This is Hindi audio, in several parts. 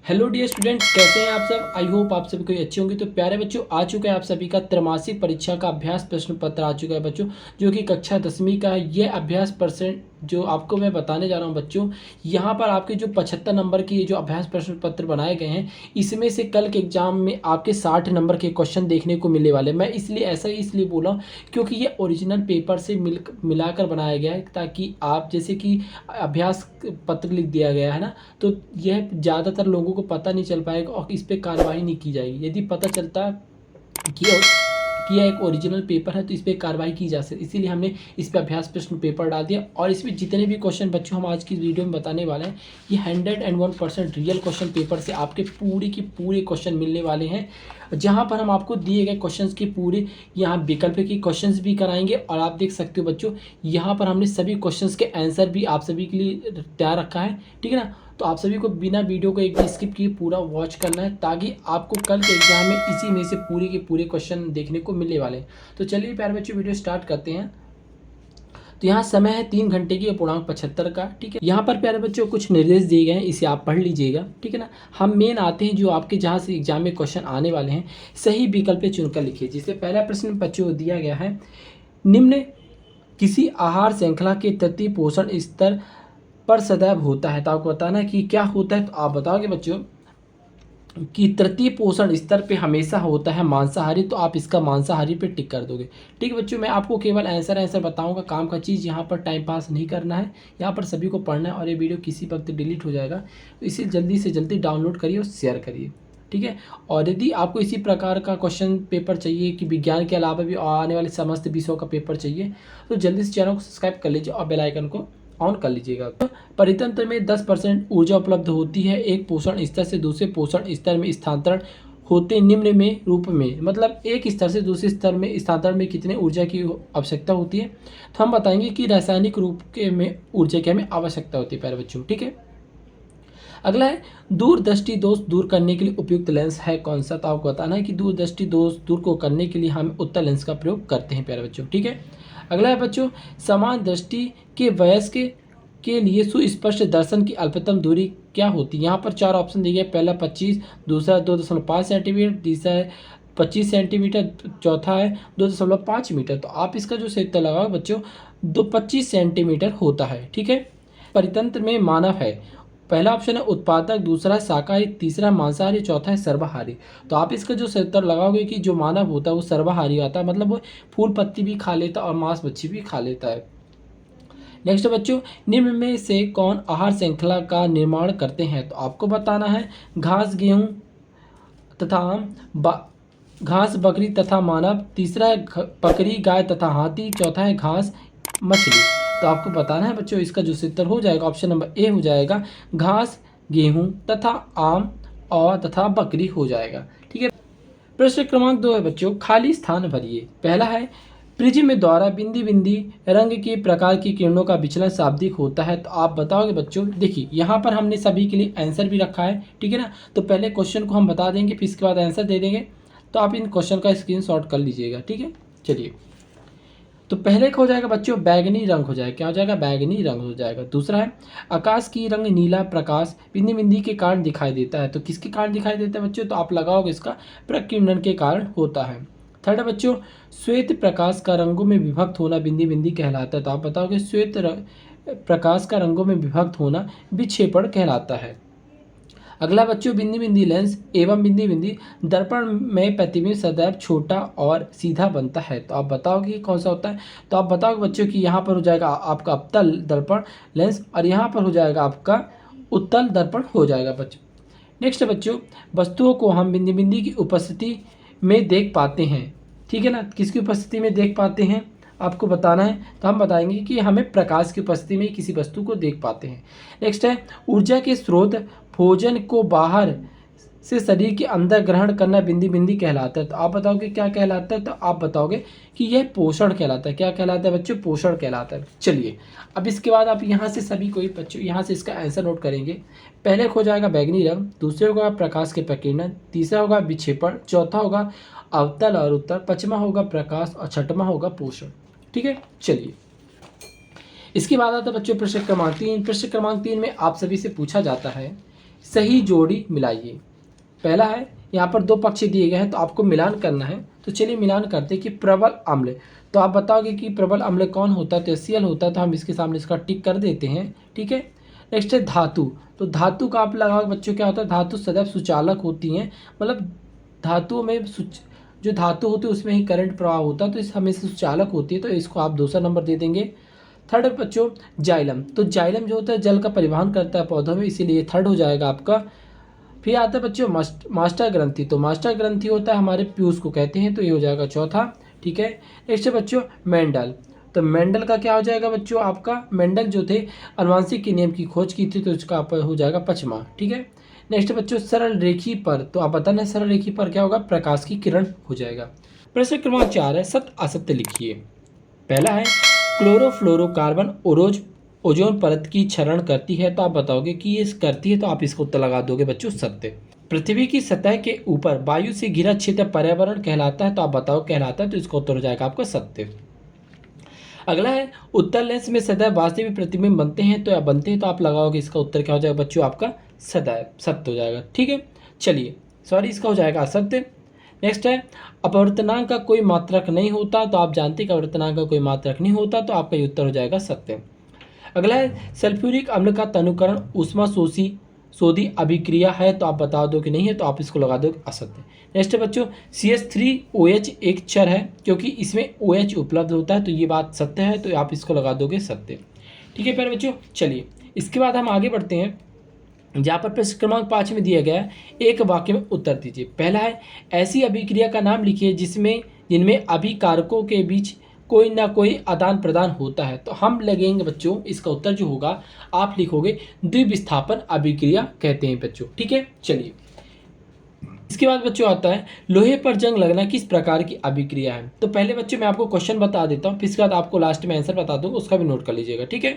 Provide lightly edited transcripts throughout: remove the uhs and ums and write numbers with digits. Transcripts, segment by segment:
हेलो डियर स्टूडेंट्स, कैसे हैं आप सब। आई होप आप सभी कोई अच्छे होंगे। तो प्यारे बच्चों, आ चुका है आप सभी का त्रैमासिक परीक्षा का अभ्यास प्रश्न पत्र आ चुका है बच्चों, जो कि कक्षा 10वीं का है। ये अभ्यास प्रश्न जो आपको मैं बताने जा रहा हूं बच्चों, यहाँ पर आपके जो 75 नंबर की ये जो अभ्यास प्रश्न पत्र बनाए गए हैं, इसमें से कल के एग्जाम में आपके 60 नंबर के क्वेश्चन देखने को मिलने वाले। मैं इसलिए ऐसा ही इसलिए बोला क्योंकि ये ओरिजिनल पेपर से मिलाकर बनाया गया है, ताकि आप जैसे कि अभ्यास पत्र लिख दिया गया है ना, तो यह ज़्यादातर लोगों को पता नहीं चल पाएगा और इस पे कार्रवाई नहीं की जाएगी। यदि पता चलता कि यह एक ओरिजिनल पेपर है तो इस पर कार्रवाई की जा सकती, इसीलिए हमने इस पर अभ्यास प्रश्न पेपर डाल दिया। और इसमें जितने भी क्वेश्चन बच्चों हम आज की वीडियो में बताने वाले हैं, ये 101% रियल क्वेश्चन पेपर से आपके पूरे के पूरे क्वेश्चन मिलने वाले हैं, जहाँ पर हम आपको दिए गए क्वेश्चंस के पूरे यहाँ विकल्प के क्वेश्चंस भी कराएंगे। और आप देख सकते हो बच्चों, यहाँ पर हमने सभी क्वेश्चंस के आंसर भी आप सभी के लिए तैयार रखा है, ठीक है ना। तो आप सभी को बिना वीडियो को एक भी स्किप किए पूरा वॉच करना है, ताकि आपको कल के एग्जाम में इसी में से पूरे के पूरे क्वेश्चन देखने को मिलने वाले हैं। तो चलिए प्यारे बच्चों, वीडियो स्टार्ट करते हैं। तो यहाँ समय है 3 घंटे की पूर्णांक 75 का, ठीक है। यहाँ पर प्यारे बच्चों कुछ निर्देश दिए गए हैं, इसे आप पढ़ लीजिएगा, ठीक है ना। हम मेन आते हैं जो आपके जहाँ से एग्जाम में क्वेश्चन आने वाले हैं, सही विकल्प चुनकर लिखिए। जिससे पहला प्रश्न बच्चों दिया गया है, निम्न किसी आहार श्रृंखला के तृतीय पोषण स्तर पर सदैव होता है। तो आपको बताना है कि क्या होता है। तो आप बताओगे बच्चों कि तृतीय पोषण स्तर पे हमेशा होता है मांसाहारी, तो आप इसका मांसाहारी पे टिक कर दोगे, ठीक है बच्चों। मैं आपको केवल आंसर बताऊंगा, काम का चीज़ यहाँ पर टाइम पास नहीं करना है, यहाँ पर सभी को पढ़ना है। और ये वीडियो किसी वक्त डिलीट हो जाएगा, तो इसे जल्दी से जल्दी डाउनलोड करिए और शेयर करिए, ठीक है। और यदि आपको इसी प्रकार का क्वेश्चन पेपर चाहिए कि विज्ञान के अलावा भी आने वाले समस्त विषयों का पेपर चाहिए, तो जल्दी से चैनल को सब्सक्राइब कर लीजिए और बेल आइकन को ऑन कर लीजिएगा। तो परितंत्र में 10% ऊर्जा उपलब्ध होती है। एक पोषण स्तर से दूसरे पोषण स्तर में स्थानांतरण होते निम्न में रूप में, मतलब एक स्तर से दूसरे स्तर में स्थानांतरण में कितने ऊर्जा की आवश्यकता होती है। तो हम बताएंगे कि रासायनिक रूप के में ऊर्जा की हमें आवश्यकता होती है प्यारे बच्चों, ठीक है। अगला है, दूरदृष्टि दोष दूर करने के लिए उपयुक्त लेंस है कौन सा। तो आपको बताना है कि दूरदृष्टि दोष दूर को करने के लिए हम उत्तल लेंस का प्रयोग करते हैं प्यारे बच्चों, ठीक है। अगला है बच्चों, समान दृष्टि के वयस्क के लिए सुस्पष्ट दर्शन की अल्पतम दूरी क्या होती है। यहाँ पर 4 ऑप्शन दिए गए। पहला 25, दूसरा 2.5 सेंटीमीटर, तीसरा है 25 सेंटीमीटर, चौथा है 2.5 मीटर। तो आप इसका जो सही उत्तर लगाओ बच्चों, 25 सेंटीमीटर होता है, ठीक है। परितंत्र में मानव है, पहला ऑप्शन है उत्पादक, दूसरा है शाकाहारी, तीसरा मांसाहारी, चौथा है सर्वाहारी। तो आप इसका जो सही उत्तर लगाओगे कि जो मानव होता है वो सर्वाहारी आता है, मतलब वो फूल पत्ती भी खा लेता है और मांस मच्छी भी खा लेता है। नेक्स्ट बच्चों, निम्न में से कौन आहार श्रृंखला का निर्माण करते हैं। तो आपको बताना है घास, गेहूं तथा घास, बकरी तथा मानव, तीसरा है बकरी, गाय तथा हाथी, चौथा है घास, मछली। तो आपको बताना है बच्चों, इसका जो उत्तर हो जाएगा ऑप्शन नंबर ए हो जाएगा, घास, गेहूं तथा आम और तथा बकरी हो जाएगा, ठीक है। प्रश्न क्रमांक 2 है बच्चों, खाली स्थान भरिए। पहला है, प्रिज्म द्वारा बिंदी बिंदी रंग के प्रकार की किरणों का विचलन शाब्दिक होता है। तो आप बताओगे बच्चों, देखिए यहाँ पर हमने सभी के लिए आंसर भी रखा है, ठीक है ना। तो पहले क्वेश्चन को हम बता देंगे, फिर इसके बाद आंसर दे देंगे। तो आप इन क्वेश्चन का स्क्रीनशॉट कर लीजिएगा, ठीक है। चलिए, तो पहले का हो जाएगा बच्चों बैगनी रंग हो जाएगा, क्या हो जाएगा, बैगनी रंग हो जाएगा। दूसरा है, आकाश की रंग नीला प्रकाश बिंदी बिंदी के कारण दिखाई देता है। तो किसके कारण दिखाई देता है बच्चों, तो आप लगाओगे इसका प्रकीर्णन के कारण होता है। थर्ड बच्चों, श्वेत प्रकाश का रंगों में विभक्त होना बिंदी बिंदी कहलाता है। तो आप बताओगे श्वेत प्रकाश का रंगों में विभक्त होना विक्षेपण कहलाता है। अगला बच्चों, बिंदी बिंदी लेंस एवं बिंदी बिंदी दर्पण में प्रतिबिंब सदैव छोटा और सीधा बनता है। तो आप बताओगे कि कौन सा होता है। तो आप बताओगे बच्चों कि यहाँ पर हो जाएगा आपका अवतल दर्पण लेंस और यहाँ पर हो जाएगा आपका उत्तल दर्पण हो जाएगा बच्चों। नेक्स्ट बच्चों, वस्तुओं को हम बिंदी बिंदी की उपस्थिति में देख पाते हैं, ठीक है ना। किसकी उपस्थिति में देख पाते हैं आपको बताना है। तो हम बताएंगे कि हमें प्रकाश की उपस्थिति में किसी वस्तु को देख पाते हैं। नेक्स्ट है, ऊर्जा के स्रोत भोजन को बाहर से शरीर के अंदर ग्रहण करना बिंदी बिंदी कहलाता है। तो आप बताओगे क्या कहलाता है। तो आप बताओगे कि यह पोषण कहलाता है। क्या कहलाता है बच्चों, पोषण कहलाता है। चलिए, अब इसके बाद आप यहाँ से सभी कोई बच्चों यहाँ से इसका आंसर नोट करेंगे। पहले हो जाएगा बैगनी रंग, दूसरे होगा प्रकाश के प्रकीर्णन, तीसरा होगा विक्षेपण, चौथा होगा अवतल और उत्तर, पांचवा होगा प्रकाश और छठवां होगा पोषण, ठीक है। चलिए, इसके बाद आता है बच्चों प्रश्न क्रमांक 3। प्रश्न क्रमांक 3 में आप सभी से पूछा जाता है सही जोड़ी मिलाइए। पहला है, यहाँ पर दो पक्ष दिए गए हैं तो आपको मिलान करना है। तो चलिए मिलान करते हैं कि प्रबल अम्ल, तो आप बताओगे कि प्रबल अम्ल कौन होता है, तो HCl होता है, तो हम इसके सामने इसका टिक कर देते हैं। ठीक है। नेक्स्ट है धातु, तो धातु का आप लगाओ बच्चों, क्या होता है, धातु सदैव सुचालक होती हैं, मतलब धातुओं में जो धातु होती है उसमें ही करंट प्रवाह होता है, तो इस हमेशा सुचालक होती है, तो इसको आप दूसरा नंबर दे देंगे। थर्ड बच्चों जाइलम, तो जाइलम जो होता है जल का परिवहन करता है पौधों में, इसीलिए थर्ड हो जाएगा आपका। फिर आता है बच्चों मास्टर ग्रंथि, तो मास्टर ग्रंथि होता है हमारे प्यूस को कहते हैं, तो ये हो जाएगा चौथा। ठीक है। नेक्स्ट है बच्चों मेंडल, तो मेंडल का क्या हो जाएगा बच्चों, आपका मेंडल जो थे अनुवांशिक के नियम की खोज की थी, तो इसका हो जाएगा पचमा। ठीक है। नेक्स्ट बच्चों सरल रेखी पर, तो आप बताना सरल रेखी पर क्या होगा, प्रकाश की किरण हो जाएगा। प्रश्न क्रमांक 4 है, सत्य असत्य लिखिए। पहला है क्लोरोफ्लोरोकार्बन ओजोन परत की क्षरण करती है, तो आप बताओगे कि ये करती है, तो आप इसको उत्तर लगा दोगे बच्चों सत्य। पृथ्वी की सतह के ऊपर वायु से घिरा क्षेत्र पर्यावरण कहलाता है, तो आप बताओ कहलाता है, तो इसका उत्तर हो जाएगा आपका सत्य। अगला है उत्तल लेंस में सदैव वास्तविक प्रतिबिंब बनते हैं, तो आप लगाओगे इसका उत्तर क्या हो जाएगा बच्चों, आपका सदैव सत्य हो जाएगा। ठीक है। चलिए सॉरी, इसका हो जाएगा असत्य। नेक्स्ट है अपवर्तनांक का कोई मात्रक नहीं होता, तो आप जानते हैं कि अपवर्तनांक का कोई मात्रक नहीं होता, तो आपका ये उत्तर हो जाएगा सत्य। अगला है सल्फ्यूरिक अम्ल का तनुकरण ऊष्मा शोधी अभिक्रिया है, तो आप बता दो कि नहीं है, तो आप इसको लगा दो असत्य। नेक्स्ट है बच्चों CH3OH एक क्षार है, क्योंकि इसमें OH उपलब्ध होता है, तो ये बात सत्य है, तो आप इसको लगा दोगे सत्य। ठीक है प्यारे बच्चों, चलिए इसके बाद हम आगे बढ़ते हैं। जहाँ पर प्रश्न क्रमांक 5 में दिया गया है, एक वाक्य में उत्तर दीजिए। पहला है ऐसी अभिक्रिया का नाम लिखिए जिनमें अभिकारकों के बीच कोई ना कोई आदान प्रदान होता है, तो हम लगेंगे बच्चों, इसका उत्तर जो होगा आप लिखोगे द्विविस्थापन अभिक्रिया कहते हैं बच्चों। ठीक है। चलिए इसके बाद बच्चों आता है लोहे पर जंग लगना किस प्रकार की अभिक्रिया है, तो पहले बच्चों मैं आपको क्वेश्चन बता देता हूँ, फिर इसके बाद आपको लास्ट में आंसर बता दूंगा, उसका भी नोट कर लीजिएगा। ठीक है।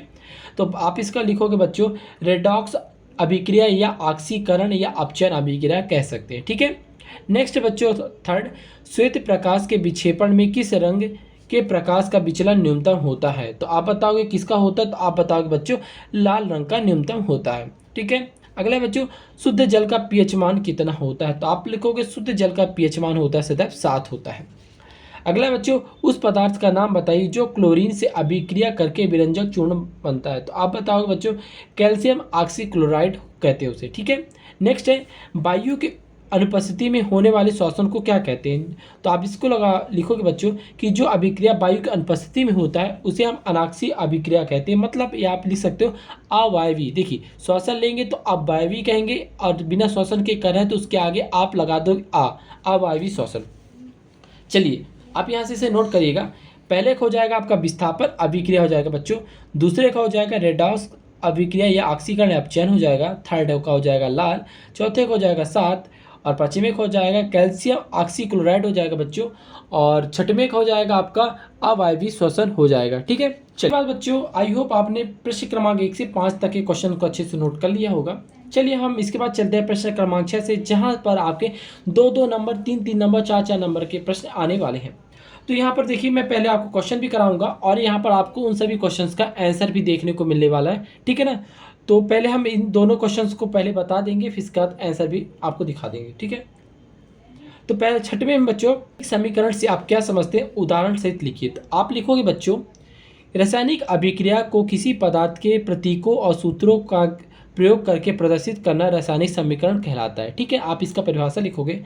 तो आप इसका लिखोगे बच्चों रेडॉक्स अभिक्रिया या ऑक्सीकरण या अपचयन अभिक्रिया कह सकते हैं। ठीक है। नेक्स्ट बच्चों थर्ड, श्वेत प्रकाश के विक्षेपण में किस रंग के प्रकाश का विचलन न्यूनतम होता है, तो आप बताओगे किसका होता है, तो आप बताओगे बच्चों लाल रंग का न्यूनतम होता है। ठीक है। अगला बच्चों शुद्ध जल का पीएच मान कितना होता है, तो आप लिखोगे शुद्ध जल का पीएच मान होता है सदैव 7 होता है। अगला बच्चों उस पदार्थ का नाम बताइए जो क्लोरीन से अभिक्रिया करके विरंजक चूर्ण बनता है, तो आप बताओगे बच्चों कैल्शियम ऑक्सीक्लोराइड कहते हैं उसे। ठीक है। नेक्स्ट है वायु के अनुपस्थिति में होने वाले श्वसन को क्या कहते हैं, तो आप इसको लिखोगे बच्चों कि जो अभिक्रिया वायु की अनुपस्थिति में होता है उसे हम अनाक्षी अभिक्रिया कहते हैं, मतलब ये आप लिख सकते हो अवायवी। देखिए श्वसन लेंगे तो आप वायवी कहेंगे, और बिना श्वसन के कर रहे हैं तो उसके आगे आप लगा दो अवायवी श्वसन। चलिए आप यहाँ से इसे नोट करिएगा। पहले का हो जाएगा आपका विस्थापन अभिक्रिया हो जाएगा बच्चों, दूसरे का हो जाएगा रेडॉक्स अभिक्रिया या ऑक्सीकरण अपचयन हो जाएगा, थर्ड का हो जाएगा लाल, चौथे का हो जाएगा 7, और पाँचवें का हो जाएगा कैल्शियम ऑक्सीक्लोराइड हो जाएगा बच्चों, और छठवें का हो जाएगा आपका अवायवी श्वसन हो जाएगा। ठीक है। चलिए बाद बच्चों आई होप आपने प्रश्न क्रमांक 1 से 5 तक के क्वेश्चन को अच्छे से नोट कर लिया होगा। चलिए हम इसके बाद चलते हैं प्रश्न क्रमांक 6 से, जहाँ पर आपके 2-2 नंबर 3-3 नंबर 4-4 नंबर के प्रश्न आने वाले हैं। तो यहाँ पर देखिए मैं पहले आपको क्वेश्चन भी कराऊंगा, और यहाँ पर आपको उन सभी क्वेश्चंस का आंसर भी देखने को मिलने वाला है। ठीक है ना। तो पहले हम इन दोनों क्वेश्चंस को पहले बता देंगे, फिर इसके बाद आंसर भी आपको दिखा देंगे। ठीक है। तो पहले छठवें में बच्चों समीकरण से आप क्या समझते हैं उदाहरण सहित लिखिए, तो आप लिखोगे बच्चों रासायनिक अभिक्रिया को किसी पदार्थ के प्रतीकों और सूत्रों का प्रयोग करके प्रदर्शित करना रासायनिक समीकरण कहलाता है। ठीक है। आप इसका परिभाषा लिखोगे।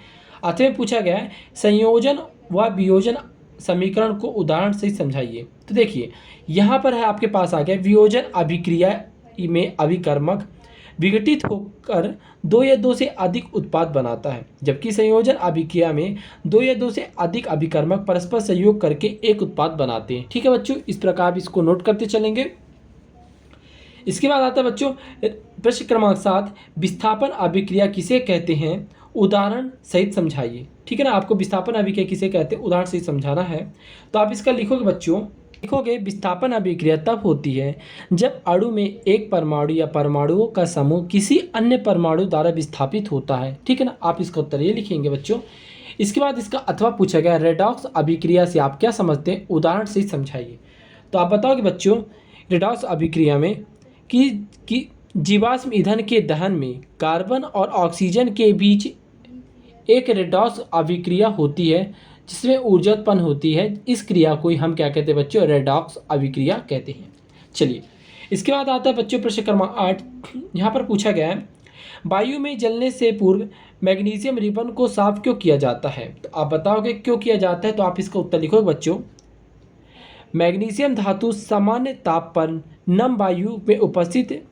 8वें पूछा गया है संयोजन व वियोजन समीकरण को उदाहरण से समझाइए, तो देखिए यहाँ पर है आपके पास आ गया वियोजन अभिक्रिया में अभिकर्मक विघटित होकर 2 या 2 से अधिक उत्पाद बनाता है, जबकि संयोजन अभिक्रिया में 2 या 2 से अधिक अभिकर्मक परस्पर सहयोग करके एक उत्पाद बनाते हैं। ठीक है बच्चों, इस प्रकार इसको नोट करते चलेंगे। इसके बाद आता है बच्चों प्रश्न क्रमांक 7 विस्थापन अभिक्रिया किसे कहते हैं उदाहरण सहित समझाइए। ठीक है ना। आपको विस्थापन अभिक्रिया किसे कहते हैं उदाहरण सहित समझाना है, तो आप इसका लिखोगे बच्चों, लिखोगे विस्थापन अभिक्रिया तब होती है जब अणु में एक परमाणु या परमाणुओं का समूह किसी अन्य परमाणु द्वारा विस्थापित होता है। ठीक है ना। आप इसका उत्तर ये लिखेंगे बच्चों। इसके बाद इसका अथवा पूछा गया रेडॉक्स अभिक्रिया से आप क्या समझते हैं उदाहरण सहित समझाइए, तो आप बताओगे बच्चों रेडॉक्स अभिक्रिया में कि जीवाश्म ईंधन के दहन में कार्बन और ऑक्सीजन के बीच एक रेडॉक्स अभिक्रिया होती है जिसमें ऊर्जा उत्पन्न होती है। इस क्रिया को ही हम क्या कहते हैं बच्चों, रेडॉक्स अभिक्रिया कहते हैं। चलिए इसके बाद आता है बच्चों प्रश्न क्रमांक 8। यहाँ पर पूछा गया है वायु में जलने से पूर्व मैग्नीशियम रिबन को साफ क्यों किया जाता है। तो आप बताओगे क्यों किया जाता है, तो आप इसका उत्तर लिखोगे बच्चों। मैग्नीशियम धातु सामान्य ताप पर नम वायु में उपस्थित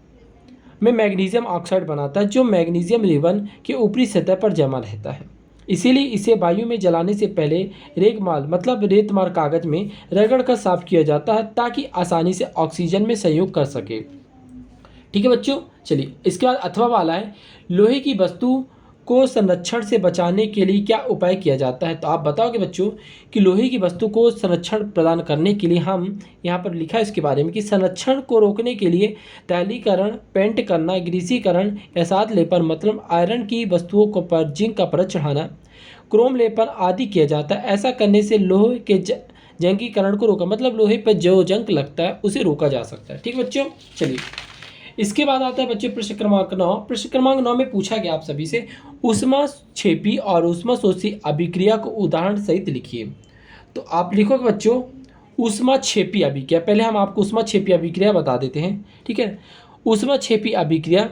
में मैग्नीशियम ऑक्साइड बनाता है जो मैग्नीशियम रिबन के ऊपरी सतह पर जमा रहता है। इसीलिए इसे वायु में जलाने से पहले रेगमाल मतलब रेतमार कागज में रगड़ कर साफ किया जाता है ताकि आसानी से ऑक्सीजन में संयोग कर सके। ठीक है बच्चों। चलिए इसके बाद अथवा वाला है लोहे की वस्तु को संरक्षण से बचाने के लिए क्या उपाय किया जाता है। तो आप बताओगे बच्चों कि लोहे की वस्तु को संरक्षण प्रदान करने के लिए हम यहाँ पर लिखा है इसके बारे में कि संरक्षण को रोकने के लिए तैलीकरण, पेंट करना, ग्रीसीकरण या साथ लेपन मतलब आयरन की वस्तुओं को पर जिंक का परत चढ़ाना, क्रोम लेपन आदि किया जाता है। ऐसा करने से लोहे के जंगीकरण को रोका मतलब लोहे पर जो जंग लगता है उसे रोका जा सकता है। ठीक बच्चों। चलिए इसके बाद आता है बच्चों प्रश्न क्रमांक 9। प्रश्न क्रमांक 9 में पूछा गया आप सभी से ऊष्माक्षेपी और ऊष्माशोषी अभिक्रिया को उदाहरण सहित लिखिए। तो आप लिखोगे बच्चों ऊष्माक्षेपी अभिक्रिया। पहले हम आपको ऊष्माक्षेपी अभिक्रिया बता देते हैं। ठीक है। ऊष्माक्षेपी अभिक्रिया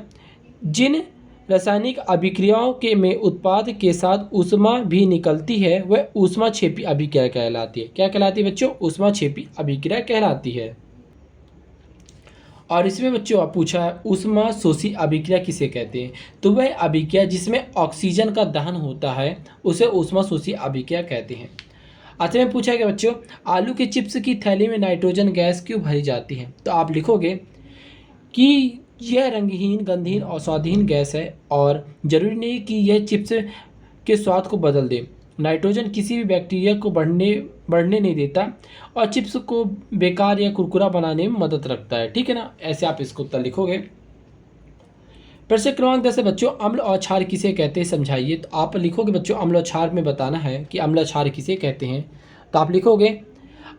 जिन रासायनिक अभिक्रियाओं के में उत्पाद के साथ ऊष्मा भी निकलती है वह ऊष्माक्षेपी अभिक्रिया कहलाती है। क्या कहलाती है बच्चों, ऊष्माक्षेपी अभिक्रिया कहलाती है। और इसमें बच्चों आप पूछा है ऊष्माशोषी अभिक्रिया किसे कहते हैं। तो वह अभिक्रिया जिसमें ऑक्सीजन का दहन होता है उसे ऊष्माशोषी अभिक्रिया कहते हैं। आखिर में पूछा गया बच्चों आलू के चिप्स की थैली में नाइट्रोजन गैस क्यों भरी जाती है। तो आप लिखोगे कि यह रंगहीन, गंधहीन और स्वादहीन गैस है और जरूरी नहीं कि यह चिप्स के स्वाद को बदल दे। नाइट्रोजन किसी भी बैक्टीरिया को बढ़ने नहीं देता और चिप्स को बेकार या कुरकुरा बनाने में मदद रखता है। ठीक है ना। ऐसे आप इसको उत्तर लिखोगे। प्रश्न क्रमांक 10 है बच्चों अम्ल और क्षार किसे कहते हैं समझाइए। तो आप लिखोगे बच्चों अम्ल और क्षार में बताना है कि अम्ल और क्षार किसे कहते हैं। तो आप लिखोगे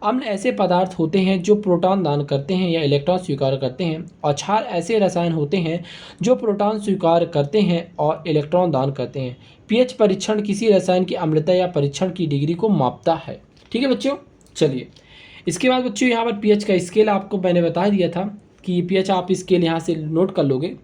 अम्ल ऐसे पदार्थ होते हैं जो प्रोटॉन दान करते हैं या इलेक्ट्रॉन स्वीकार करते हैं और क्षार ऐसे रसायन होते हैं जो प्रोटॉन स्वीकार करते हैं और इलेक्ट्रॉन दान करते हैं। पीएच परीक्षण किसी रसायन की अम्लता या परीक्षण की डिग्री को मापता है। ठीक है बच्चों। चलिए इसके बाद बच्चों यहाँ पर पीएच का स्केल आपको मैंने बता दिया था कि पीएच आप स्केल यहाँ से नोट कर लोगे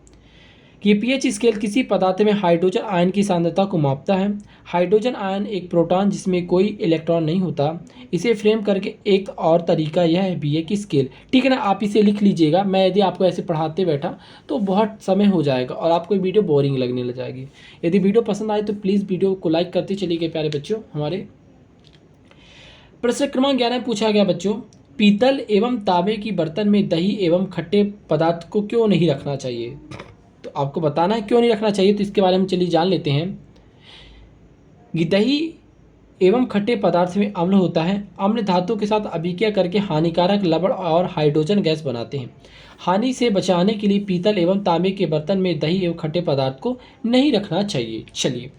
कि पीएच स्केल किसी पदार्थ में हाइड्रोजन आयन की सांद्रता को मापता है। हाइड्रोजन आयन एक प्रोटॉन जिसमें कोई इलेक्ट्रॉन नहीं होता। इसे फ्रेम करके एक और तरीका यह है भी है कि स्केल। ठीक है ना। आप इसे लिख लीजिएगा। मैं यदि आपको ऐसे पढ़ाते बैठा तो बहुत समय हो जाएगा और आपको वीडियो बोरिंग लगने लग जाएगी। यदि वीडियो पसंद आए तो प्लीज़ वीडियो को लाइक करते चलिए प्यारे बच्चों हमारे। प्रश्न क्रमांक 11 में पूछा गया बच्चों पीतल एवं तांबे की बर्तन में दही एवं खट्टे पदार्थ को क्यों नहीं रखना चाहिए। तो आपको बताना है क्यों नहीं रखना चाहिए। तो इसके बारे में चलिए जान लेते हैं कि दही एवं खट्टे पदार्थ में अम्ल होता है। अम्ल धातु के साथ अभिक्रिया करके हानिकारक लवण और हाइड्रोजन गैस बनाते हैं। हानि से बचाने के लिए पीतल एवं तांबे के बर्तन में दही एवं खट्टे पदार्थ को नहीं रखना चाहिए। चलिए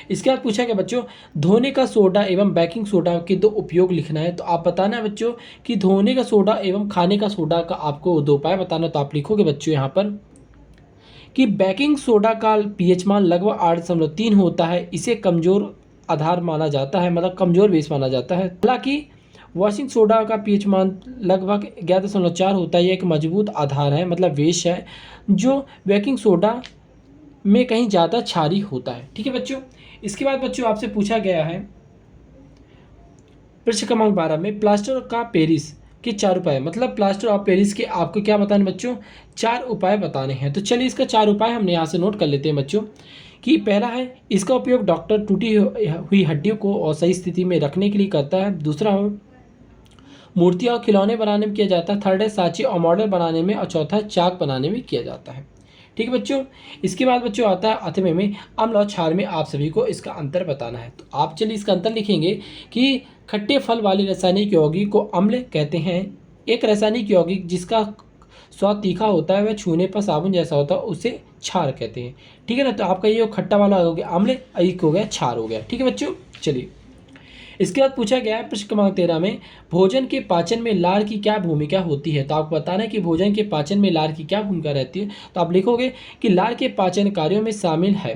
इसके बाद पूछा गया बच्चों धोने का सोडा एवं बेकिंग सोडा के दो उपयोग लिखना है। तो आप बताना है बच्चों कि धोने का सोडा एवं खाने का सोडा का आपको दो उपाय बताना। तो आप लिखोगे बच्चों यहाँ पर कि बेकिंग सोडा का पीएच मान लगभग 8.3 होता है। इसे कमज़ोर आधार माना जाता है मतलब कमज़ोर बेस माना जाता है। हालांकि वॉशिंग सोडा का पीएच मान लगभग 11.4 होता है। यह एक मजबूत आधार है मतलब बेस है जो बेकिंग सोडा में कहीं ज़्यादा क्षारी होता है। ठीक है बच्चों। इसके बाद बच्चों आपसे पूछा गया है प्रश्न क्रमांक 12 में प्लास्टर का पेरिस के 4 उपाय मतलब प्लास्टर ऑफ पेरिस के आपको क्या बताने बच्चों 4 उपाय बताने हैं। तो चलिए इसका 4 उपाय हमने यहाँ से नोट कर लेते हैं बच्चों कि पहला है इसका उपयोग डॉक्टर टूटी हुई हड्डियों को और सही स्थिति में रखने के लिए करता है। दूसरा है मूर्तियाँ और खिलौने बनाने में किया जाता है। थर्ड है सांचे और मॉडल बनाने में और चौथा है चाक बनाने में किया जाता है। ठीक है बच्चों। इसके बाद बच्चों आता है अथवे में अम्ल और क्षार में आप सभी को इसका अंतर बताना है। तो आप चलिए इसका अंतर लिखेंगे कि खट्टे फल वाले रासायनिक यौगिक को अम्ल कहते हैं। एक रासायनिक यौगिक जिसका स्वाद तीखा होता है वह छूने पर साबुन जैसा होता है उसे क्षार कहते हैं। ठीक है ना। तो आपका ये खट्टा वाला हो गया अम्ल, एक हो गया क्षार हो गया। ठीक है बच्चों। चलिए इसके बाद पूछा गया है प्रश्न क्रमांक 13 में, भोजन के पाचन में लार की क्या भूमिका होती है। तो आपको बताना है कि भोजन के पाचन में लार की क्या भूमिका रहती है। तो आप लिखोगे कि लार के पाचन कार्यों में शामिल है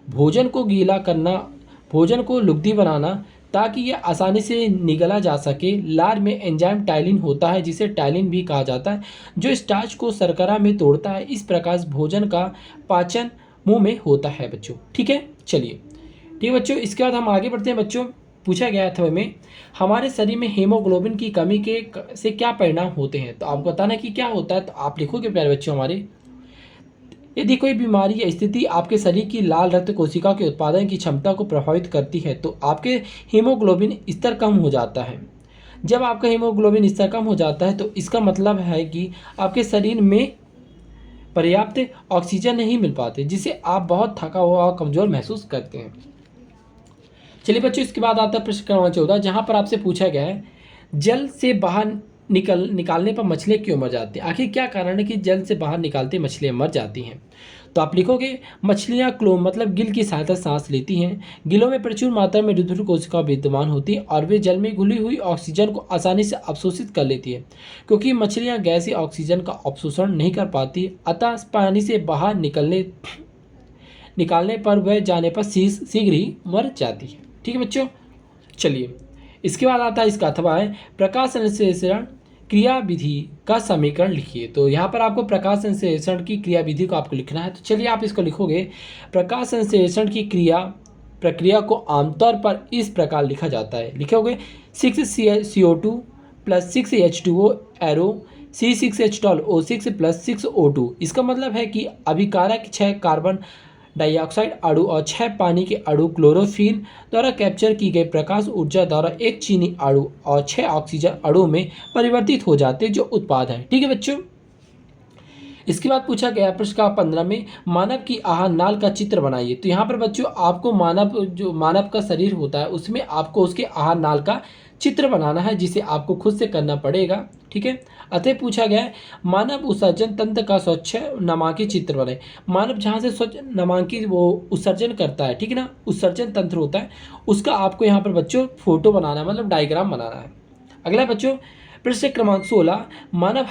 भोजन को गीला करना, भोजन को लुगदी बनाना ताकि यह आसानी से निगला जा सके। लार में एंजाइम टाइलिन होता है, जिसे टाइलिन भी कहा जाता है, जो स्टार्च को शर्करा में तोड़ता है। इस प्रकार भोजन का पाचन मुंह में होता है बच्चों। ठीक है, चलिए ठीक है बच्चों। इसके बाद हम आगे बढ़ते हैं बच्चों। पूछा गया था में, हमारे शरीर में हीमोग्लोबिन की कमी के से क्या परिणाम होते हैं। तो आपको बताना कि क्या होता है। तो आप लिखोगे प्यारे बच्चों हमारे, यदि कोई बीमारी या स्थिति आपके शरीर की लाल रक्त कोशिका के उत्पादन की क्षमता को प्रभावित करती है तो आपके हीमोग्लोबिन स्तर कम हो जाता है। जब आपका हीमोग्लोबिन स्तर कम हो जाता है तो इसका मतलब है कि आपके शरीर में पर्याप्त ऑक्सीजन नहीं मिल पाते, जिससे आप बहुत थका हुआ और कमज़ोर महसूस करते हैं। चलिए बच्चों, इसके बाद आता है प्रश्न क्रमांक 14, जहाँ पर आपसे पूछा गया है जल से बाहर निकालने पर मछलियाँ क्यों मर जाती हैं। आखिर क्या कारण है कि जल से बाहर निकालते मछलियाँ मर जाती हैं। तो आप लिखोगे मछलियाँ क्लोम मतलब गिल की सहायता सांस लेती हैं। गिलों में प्रचुर मात्रा में रुधिर कोशिका विद्यमान होती है और वे जल में घुली हुई ऑक्सीजन को आसानी से अवशोषित कर लेती है। क्योंकि मछलियाँ गैसीय ऑक्सीजन का अवशोषण नहीं कर पाती, अतः पानी से बाहर निकालने पर वह जाने पर शीघ्र ही मर जाती है। ठीक है बच्चों, चलिए इसके बाद आता है इसका अथवा है प्रकाश संश्लेषण क्रिया विधि का समीकरण लिखिए। तो यहाँ पर आपको प्रकाश संश्लेषण की क्रिया विधि को आपको लिखना है। तो चलिए आप इसको लिखोगे, प्रकाश संश्लेषण की प्रक्रिया को आमतौर पर इस प्रकार लिखा जाता है। लिखोगे 6CO2 + 6H2O arrow C6H12O6 + 6O2। इसका मतलब है कि अभिकारक 6 कार्बन डाइऑक्साइड अणु और 6 पानी के अणु क्लोरोफिल द्वारा कैप्चर की गई प्रकाश ऊर्जा द्वारा एक चीनी अणु और 6 ऑक्सीजन अणु में परिवर्तित हो जाते जो उत्पाद है। ठीक है बच्चों, इसके बाद पूछा गया प्रश्न का 15 में, मानव की आहार नाल का चित्र बनाइए। तो यहाँ पर बच्चों आपको मानव का शरीर होता है उसमें आपको उसके आहार नाल का चित्र बनाना है, जिसे आपको खुद से करना पड़ेगा। ठीक है, अतः पूछा गया है मानव उत्सर्जन तंत्र का स्वच्छ नामांकित चित्र बनाए। मानव जहाँ से स्वच्छ नामांकित वो उत्सर्जन करता है, ठीक है ना, उत्सर्जन तंत्र होता है, उसका आपको यहाँ पर बच्चों फोटो बनाना है, मतलब डायग्राम बनाना है। अगला बच्चों प्रश्न क्रमांक 16, मानव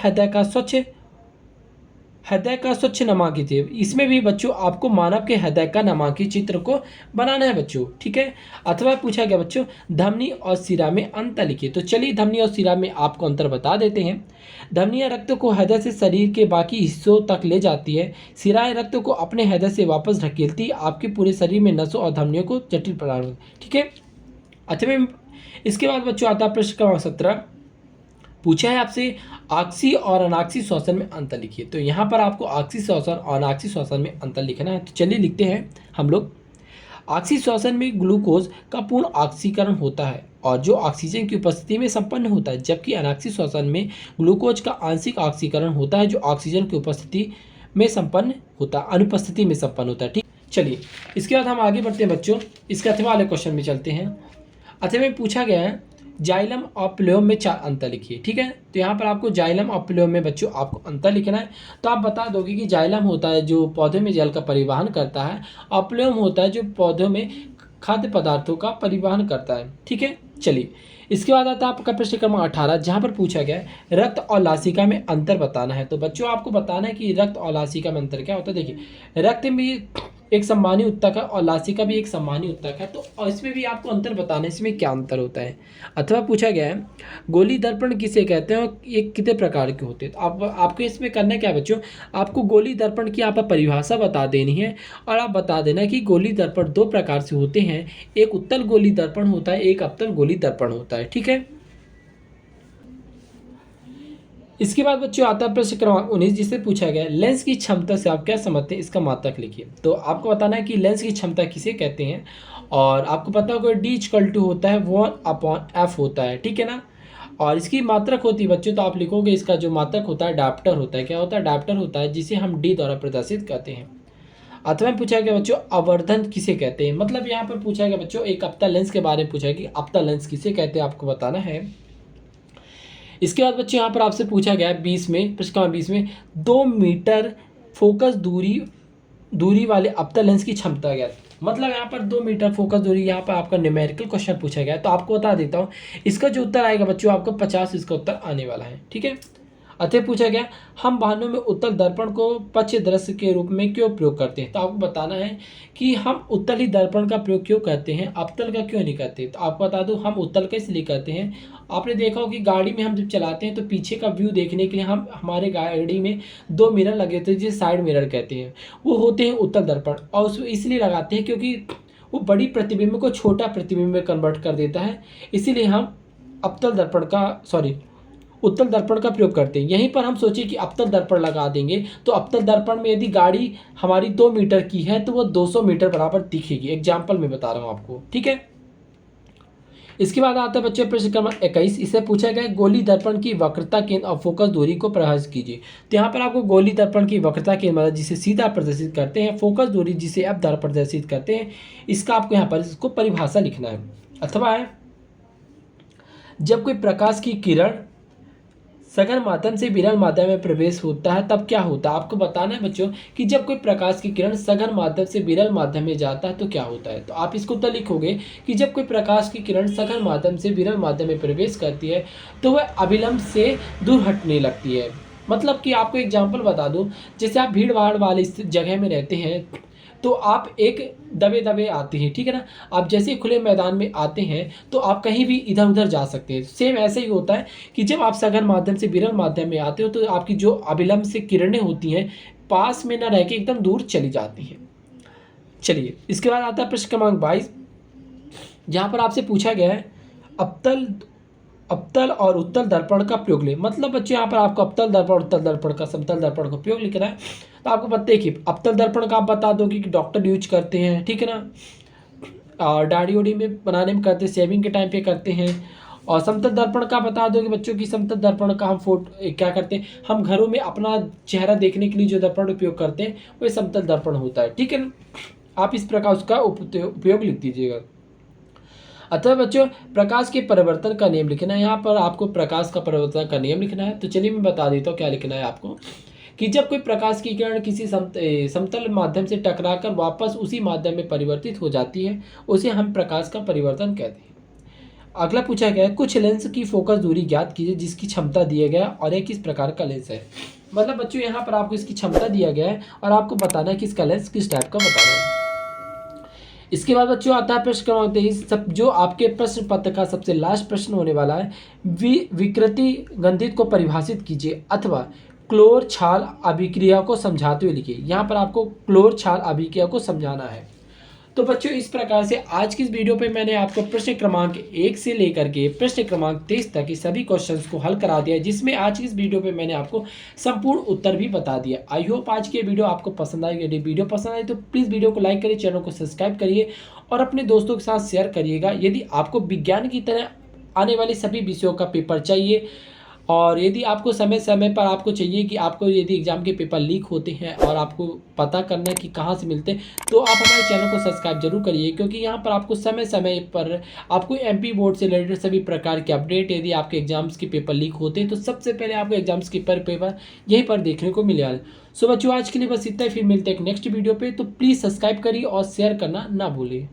हृदय का स्वच्छ नामांकित है। इसमें भी बच्चों आपको मानव के हृदय का नामांकित चित्र को बनाना है बच्चों। ठीक है, अथवा पूछा गया बच्चों धमनी और शिरा में अंतर लिखिए। तो चलिए धमनी और शिरा में आपको अंतर बता देते हैं। धमनियाँ रक्त को हृदय से शरीर के बाकी हिस्सों तक ले जाती है। शिराएं रक्त को अपने हृदय से वापस धकेलती, आपके पूरे शरीर में नसों और धमनियों को जटिल प्रदान। ठीक है, अथवा इसके बाद बच्चों आता है प्रश्न क्रमांक 17, पूछा है आपसे ऑक्सी और अनाक्सी श्वसन में अंतर लिखिए। तो यहाँ पर आपको ऑक्सी श्वसन और अनाक्सी श्वसन में अंतर लिखना है। तो चलिए लिखते हैं हम लोग। ऑक्सी श्वसन में ग्लूकोज का पूर्ण ऑक्सीकरण होता है और जो ऑक्सीजन की उपस्थिति में संपन्न होता है, जबकि अनाक्सी श्वसन में ग्लूकोज का आंशिक ऑक्सीकरण होता है जो ऑक्सीजन की उपस्थिति में संपन्न होता है, अनुपस्थिति में संपन्न होता है। ठीक, चलिए इसके बाद हम आगे बढ़ते हैं बच्चों, इसके अथवा वाले क्वेश्चन में चलते हैं। अथवा में पूछा गया है जाइलम और प्लोएम में 4 अंतर लिखिए। ठीक है, तो यहाँ पर आपको जाइलम और प्लोएम में बच्चों आपको अंतर लिखना है। तो आप बता दोगे कि जाइलम होता है जो पौधे में जल का परिवहन करता है और प्लोएम होता है जो पौधों में खाद्य पदार्थों का परिवहन करता है। ठीक है, चलिए इसके बाद आता है आपका प्रश्न क्रमांक 18, जहाँ पर पूछा गया है रक्त और लासिका में अंतर बताना है। तो बच्चों आपको बताना है कि रक्त और लासिका में अंतर क्या होता है। देखिए रक्त में एक सम्मानी उत्तक है और लासिका भी एक सम्मानी उत्तक है, तो और इसमें भी आपको अंतर बताना है, इसमें क्या अंतर होता है। अथवा पूछा गया है गोली दर्पण किसे कहते हैं और ये कितने प्रकार के होते हैं। तो आपको इसमें करना क्या है बच्चों, आपको गोली दर्पण की यहाँ पर परिभाषा बता देनी है और आप बता देना कि गोली दर्पण 2 प्रकार से होते हैं, एक उत्तल गोली दर्पण होता है, एक अवतल गोली दर्पण होता है। ठीक है, इसके बाद बच्चों आता है प्रश्न क्रमांक 19, जिससे पूछा गया लेंस की क्षमता से आप क्या समझते हैं, इसका मात्रक लिखिए। तो आपको बताना है कि लेंस की क्षमता किसे कहते हैं और आपको पता होगा D= होता है 1/f होता है। ठीक है ना, और इसकी मात्रक होती है बच्चों, तो आप लिखोगे इसका जो मात्रक होता है डायप्टर होता है। क्या होता है, डायप्टर होता है, जिसे हम D द्वारा प्रदर्शित करते हैं। अथवा पूछा गया बच्चों आवर्धन किसे कहते हैं, मतलब यहाँ पर पूछा गया बच्चों एक अवतल लेंस के बारे में पूछा है कि अवतल लेंस किसे कहते हैं, आपको बताना है। इसके बाद बच्चों यहाँ पर आपसे पूछा गया है 20 में, प्रश्न क्रमांक 20 में 2 मीटर फोकस दूरी वाले अवतल लेंस की क्षमता क्या है। मतलब यहाँ पर 2 मीटर फोकस दूरी, यहाँ पर आपका न्यूमेरिकल क्वेश्चन पूछा गया है। तो आपको बता देता हूँ इसका जो उत्तर आएगा बच्चों, आपको 50 इसका उत्तर आने वाला है। ठीक है। अतः पूछा गया हम वाहनों में उत्तल दर्पण को पक्ष दृश्य के रूप में क्यों प्रयोग करते हैं। तो आपको बताना है कि हम उत्तल ही दर्पण का प्रयोग क्यों करते हैं, अवतल का क्यों नहीं करते। तो आपको बता दूं हम उत्तल का इसलिए करते हैं। आपने देखा हो कि गाड़ी में हम जब चलाते हैं तो पीछे का व्यू देखने के लिए हम हमारे गाड़ी में 2 मिरर लगे होते हैं जिसे साइड मिरर कहते हैं। वो होते हैं उत्तल दर्पण, और उसको इसलिए लगाते हैं क्योंकि वो बड़ी प्रतिबिंब को छोटा प्रतिबिंब में कन्वर्ट कर देता है। इसीलिए हम अवतल दर्पण का उत्तल दर्पण का प्रयोग करते हैं। यहीं पर हम सोचिए कि अवतल दर्पण लगा देंगे तो अवतल दर्पण में यदि गाड़ी हमारी 2 मीटर की है तो वो 200 मीटर बराबर दिखेगी। एग्जाम्पल मैं बता रहा हूँ आपको। ठीक है। इसके बाद आता है बच्चे प्रश्न क्रमांक 21। इससे पूछा गया गोली दर्पण की वक्रता केंद्र और फोकस दूरी को परिभाषित कीजिए। तो यहाँ पर आपको गोली दर्पण की वक्रता केंद्र मतलब जिसे सीधा प्रदर्शित करते हैं, फोकस दूरी जिसे अवधार प्रदर्शित करते हैं, इसका आपको यहाँ पर इसको परिभाषा लिखना है। अथवा है जब कोई प्रकाश की किरण सघन माध्यम से विरल माध्यम में प्रवेश होता है तब क्या होता है। आपको बताना है बच्चों कि जब कोई प्रकाश की किरण सघन माध्यम से विरल माध्यम में जाता है तो क्या होता है। तो आप इसको तो लिखोगे कि जब कोई प्रकाश की किरण सघन माध्यम से विरल माध्यम में प्रवेश करती है तो वह अविलंब से दूर हटने लगती है। मतलब कि आपको एग्जाम्पल बता दूं, जैसे आप भीड़ भाड़ वाली जगह में रहते हैं तो आप एक दबे दबे आते हैं। ठीक है ना। आप जैसे खुले मैदान में आते हैं तो आप कहीं भी इधर उधर जा सकते हैं। सेम ऐसे ही होता है कि जब आप सघन माध्यम से विरल माध्यम में आते हो तो आपकी जो अविलंब से किरणें होती हैं पास में न रह के एकदम दूर चली जाती हैं। चलिए इसके बाद आता है प्रश्न क्रमांक 22, जहाँ पर आपसे पूछा गया है अवतल और उत्तल दर्पण का प्रयोग ले। मतलब बच्चों यहाँ पर आपको अवतल दर्पण उत्तल दर्पण का समतल दर्पण का प्रयोग लिखना है। तो आपको पता है कि अवतल दर्पण का आप बता दो कि डॉक्टर यूज करते हैं। ठीक है ना। और दाढ़ी उड़ी में बनाने में करते हैं, शेविंग के टाइम पे करते हैं। और समतल दर्पण का बता दो कि बच्चों की समतल दर्पण का हम क्या करते हैं, हम घरों में अपना चेहरा देखने के लिए जो दर्पण उपयोग करते हैं वह समतल दर्पण होता है। ठीक है ना। आप इस प्रकार उसका उपयोग लिख दीजिएगा। अतः बच्चों प्रकाश के परिवर्तन का नियम लिखना है। यहाँ पर आपको प्रकाश का परिवर्तन का नियम लिखना है। तो चलिए मैं बता देता हूँ क्या लिखना है आपको कि जब कोई प्रकाश की किरण किसी समतल माध्यम से टकराकर वापस उसी माध्यम में परिवर्तित हो जाती है उसे हम प्रकाश का परिवर्तन कहते हैं। अगला पूछा गया है कुछ लेंस की फोकस दूरी ज्ञात कीजिए जिसकी क्षमता दिया गया और यह किस प्रकार का लेंस है। मतलब बच्चों यहाँ पर आपको इसकी क्षमता दिया गया है और आपको बताना है कि इसका लेंस किस टाइप का बताना है। इसके बाद बच्चों आता है प्रश्न क्रमांक 23, सब जो आपके प्रश्न पत्र का सबसे लास्ट प्रश्न होने वाला है। विकृति गंधित को परिभाषित कीजिए अथवा क्लोर छाल अभिक्रिया को समझाते हुए लिखिए। यहाँ पर आपको क्लोर छाल अभिक्रिया को समझाना है। तो बच्चों इस प्रकार से आज की इस वीडियो पे मैंने आपको प्रश्न क्रमांक 1 से लेकर के प्रश्न क्रमांक 23 तक के सभी क्वेश्चंस को हल करा दिया, जिसमें आज की इस वीडियो पे मैंने आपको संपूर्ण उत्तर भी बता दिया। आई होप आज की वीडियो आपको पसंद आएगी। यदि वीडियो पसंद आए तो प्लीज़ वीडियो को लाइक करिए, चैनल को सब्सक्राइब करिए और अपने दोस्तों के साथ शेयर करिएगा। यदि आपको विज्ञान की तरह आने वाले सभी विषयों का पेपर चाहिए और यदि आपको समय समय पर आपको चाहिए कि आपको यदि एग्ज़ाम के पेपर लीक होते हैं और आपको पता करना है कि कहाँ से मिलते हैं, तो आप हमारे चैनल को सब्सक्राइब जरूर करिए, क्योंकि यहाँ पर आपको समय समय पर आपको एमपी बोर्ड से रिलेटेड सभी प्रकार के अपडेट, यदि आपके एग्जाम्स के पेपर लीक होते हैं तो सबसे पहले आपको एग्जाम्स के पेपर यहीं पर देखने को मिले। सो बच्चों आज के लिए बस इतना ही, फिर मिलते हैं एक नेक्स्ट वीडियो पर। तो प्लीज़ सब्सक्राइब करिए और शेयर करना ना भूलिए।